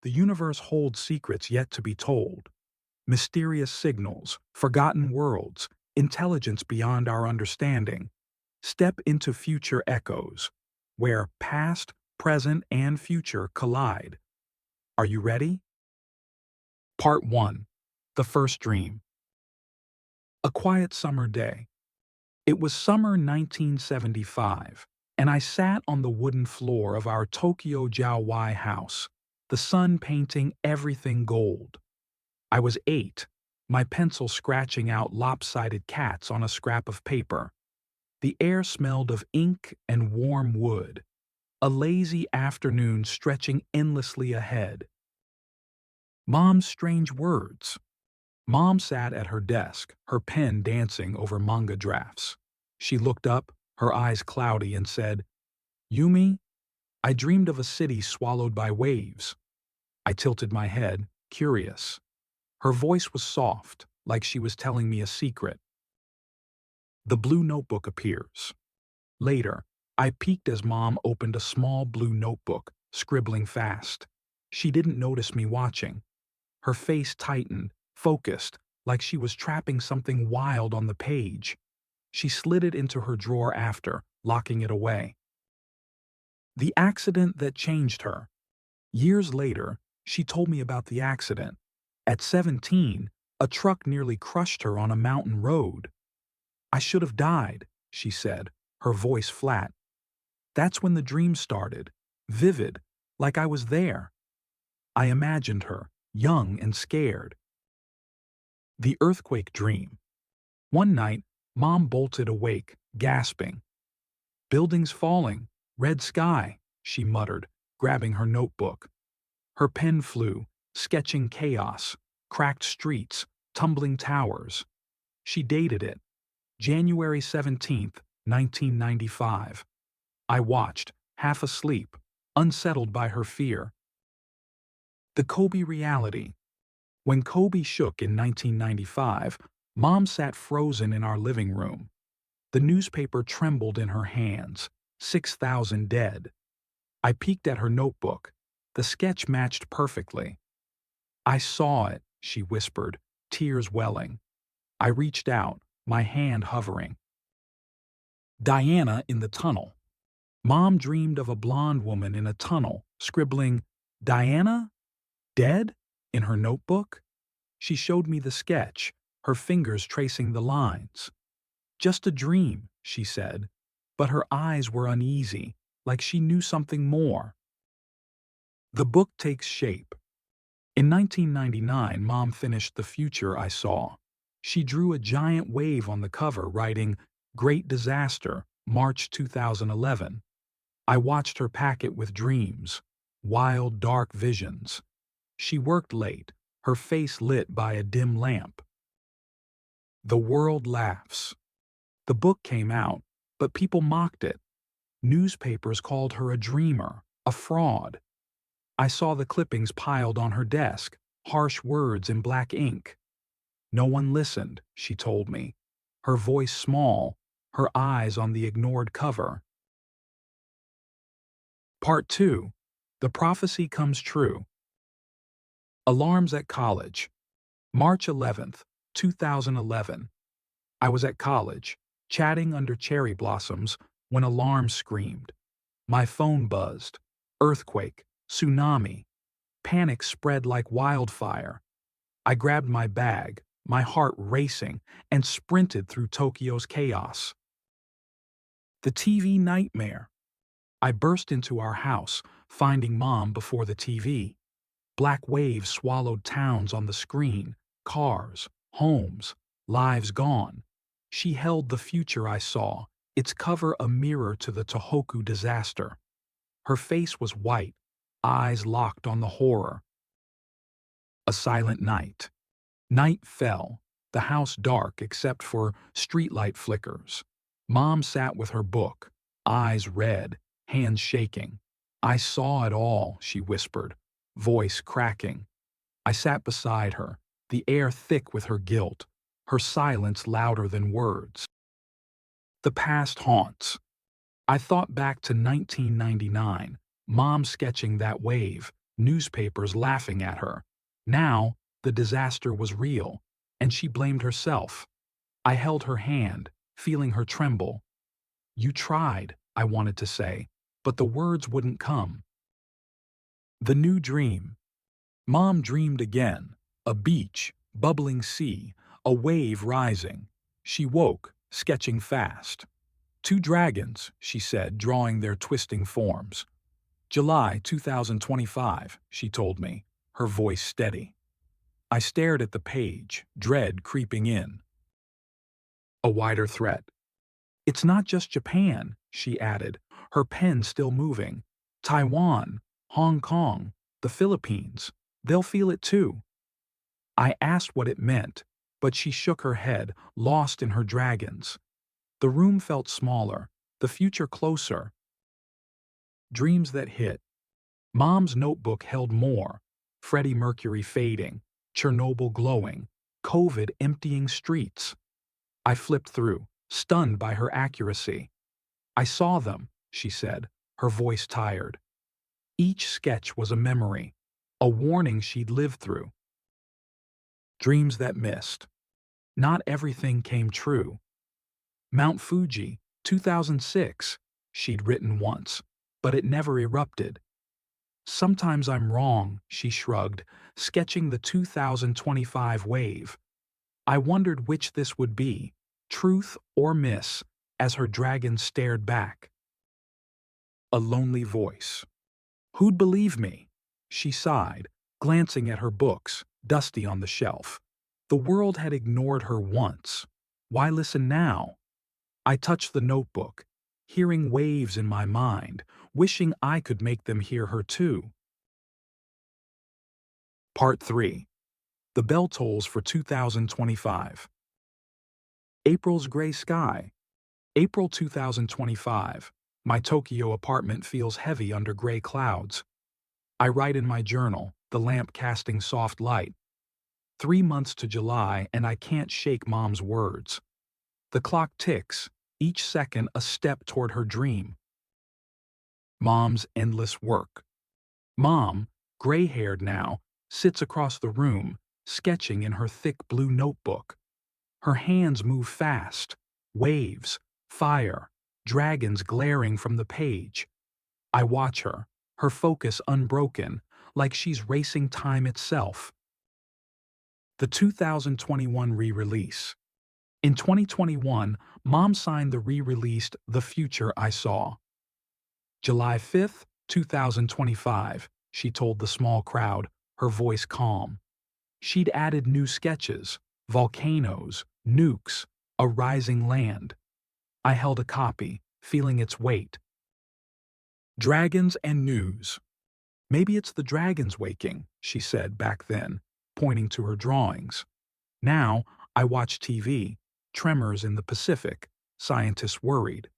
The universe holds secrets yet to be told. Mysterious signals, forgotten worlds, intelligence beyond our understanding. Step into future echoes, where past, present, and future collide. Are you ready? Part 1. The First Dream. A quiet summer day. It was summer 1975, and I sat on the wooden floor of our Tokyo Jiaowai house, the sun painting everything gold. I was 8, my pencil scratching out lopsided cats on a scrap of paper. The air smelled of ink and warm wood, a lazy afternoon stretching endlessly ahead. Mom's strange words. Mom sat at her desk, her pen dancing over manga drafts. She looked up, her eyes cloudy, and said, "Yumi, I dreamed of a city swallowed by waves." I tilted my head, curious. Her voice was soft, like she was telling me a secret. The blue notebook appears. Later, I peeked as Mom opened a small blue notebook, scribbling fast. She didn't notice me watching. Her face tightened, focused, like she was trapping something wild on the page. She slid it into her drawer after, locking it away. The accident that changed her. Years later, she told me about the accident. At 17, a truck nearly crushed her on a mountain road. "I should have died," she said, her voice flat. That's when the dream started, vivid, like I was there. I imagined her, young and scared. The earthquake dream. One night, Mom bolted awake, gasping. "Buildings falling, red sky," she muttered, grabbing her notebook. Her pen flew, sketching chaos, cracked streets, tumbling towers. She dated it, January 17th, 1995. I watched, half asleep, unsettled by her fear. The Kobe reality. When Kobe shook in 1995, Mom sat frozen in our living room. The newspaper trembled in her hands, 6,000 dead. I peeked at her notebook. The sketch matched perfectly. "I saw it," she whispered, tears welling. I reached out, my hand hovering. Diana in the tunnel. Mom dreamed of a blonde woman in a tunnel, scribbling, "Diana? Dead?" in her notebook. She showed me the sketch, her fingers tracing the lines. "Just a dream," she said, but her eyes were uneasy, like she knew something more. The book takes shape. In 1999, Mom finished The Future I Saw. She drew a giant wave on the cover, writing, "Great Disaster, March 2011. I watched her pack it with dreams, wild, dark visions. She worked late, her face lit by a dim lamp. The world laughs. The book came out, but people mocked it. Newspapers called her a dreamer, a fraud. I saw the clippings piled on her desk, harsh words in black ink. No one listened, she told me, her voice small, her eyes on the ignored cover. Part 2. The Prophecy Comes True. Alarms at College. March 11th, 2011. I was at college, chatting under cherry blossoms, when alarms screamed. My phone buzzed. Earthquake, tsunami. Panic spread like wildfire. I grabbed my bag, my heart racing, and sprinted through Tokyo's chaos. The TV nightmare. I burst into our house, finding Mom before the TV. Black waves swallowed towns on the screen, cars, homes, lives gone. She held The Future I Saw, its cover a mirror to the Tohoku disaster. Her face was white, eyes locked on the horror. A silent night. Night fell, the house dark except for streetlight flickers. Mom sat with her book, eyes red, hands shaking. "I saw it all," she whispered, voice cracking. I sat beside her, the air thick with her guilt, her silence louder than words. The past haunts. I thought back to 1999, Mom sketching that wave, newspapers laughing at her. Now, the disaster was real, and she blamed herself. I held her hand, feeling her tremble. "You tried," I wanted to say, but the words wouldn't come. The new dream. Mom dreamed again. A beach, bubbling sea, a wave rising. She woke, sketching fast. "Two dragons," she said, drawing their twisting forms. "July 2025, she told me, her voice steady. I stared at the page, dread creeping in. A wider threat. "It's not just Japan," she added, her pen still moving. "Taiwan, Hong Kong, the Philippines, they'll feel it too." I asked what it meant, but she shook her head, lost in her dragons. The room felt smaller, the future closer. Dreams that hit. Mom's notebook held more. Freddie Mercury fading, Chernobyl glowing, COVID emptying streets. I flipped through, stunned by her accuracy. "I saw them," she said, her voice tired. Each sketch was a memory, a warning she'd lived through. Dreams that missed. Not everything came true. Mount Fuji, 2006, she'd written once, but it never erupted. "Sometimes I'm wrong," she shrugged, sketching the 2025 wave. I wondered which this would be, truth or miss, as her dragon stared back. A lonely voice. "Who'd believe me?" She sighed, glancing at her books, dusty on the shelf. The world had ignored her once. Why listen now? I touched the notebook, hearing waves in my mind, wishing I could make them hear her too. Part 3. The bell tolls for 2025. April's gray sky. April 2025. My Tokyo apartment feels heavy under gray clouds. I write in my journal, the lamp casting soft light. 3 months to July, and I can't shake Mom's words. The clock ticks, each second a step toward her dream. Mom's endless work. Mom, gray-haired now, sits across the room, sketching in her thick blue notebook. Her hands move fast, waves, fire, dragons glaring from the page. I watch her, her focus unbroken, like she's racing time itself. The 2021 re-release. In 2021, Mom signed the re-released The Future I Saw. July 5th, 2025, she told the small crowd, her voice calm. She'd added new sketches, volcanoes, nukes, a rising land. I held a copy, feeling its weight. Dragons and news. "Maybe it's the dragons waking," she said back then, pointing to her drawings. Now, I watch TV, tremors in the Pacific, scientists worried.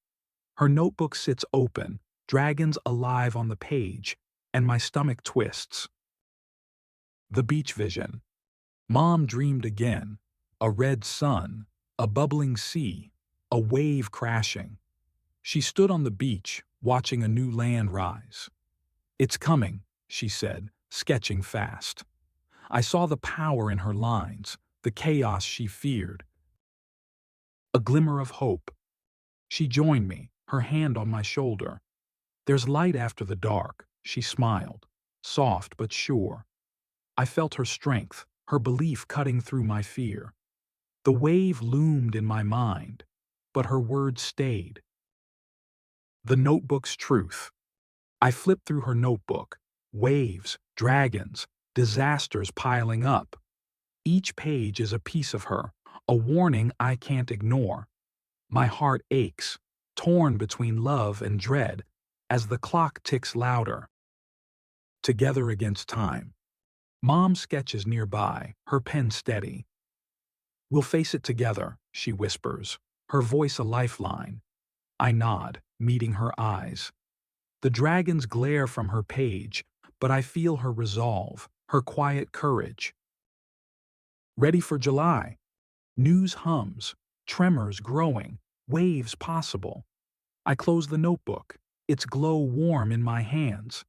Her notebook sits open, dragons alive on the page, and my stomach twists. The beach vision. Mom dreamed again, a red sun, a bubbling sea, a wave crashing. She stood on the beach, watching a new land rise. "It's coming," she said, sketching fast. I saw the power in her lines, the chaos she feared. A glimmer of hope. She joined me, her hand on my shoulder. "There's light after the dark," she smiled, soft but sure. I felt her strength, her belief cutting through my fear. The wave loomed in my mind, but her words stayed. The notebook's truth. I flipped through her notebook, waves, dragons, disasters piling up. Each page is a piece of her, a warning I can't ignore. My heart aches, torn between love and dread, as the clock ticks louder. Together against time. Mom sketches nearby, her pen steady. "We'll face it together," she whispers, her voice a lifeline. I nod, meeting her eyes. The dragons glare from her page, but I feel her resolve, her quiet courage. Ready for July. News hums, tremors growing, waves possible. I close the notebook, its glow warm in my hands.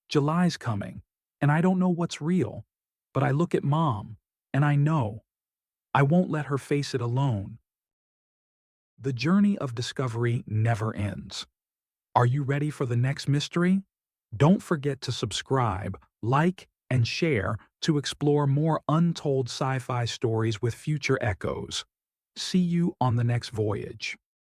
July's coming, and I don't know what's real, but I look at Mom, and I know I won't let her face it alone. The journey of discovery never ends. Are you ready for the next mystery? Don't forget to subscribe, like, and share to explore more untold sci-fi stories with future echoes. See you on the next voyage.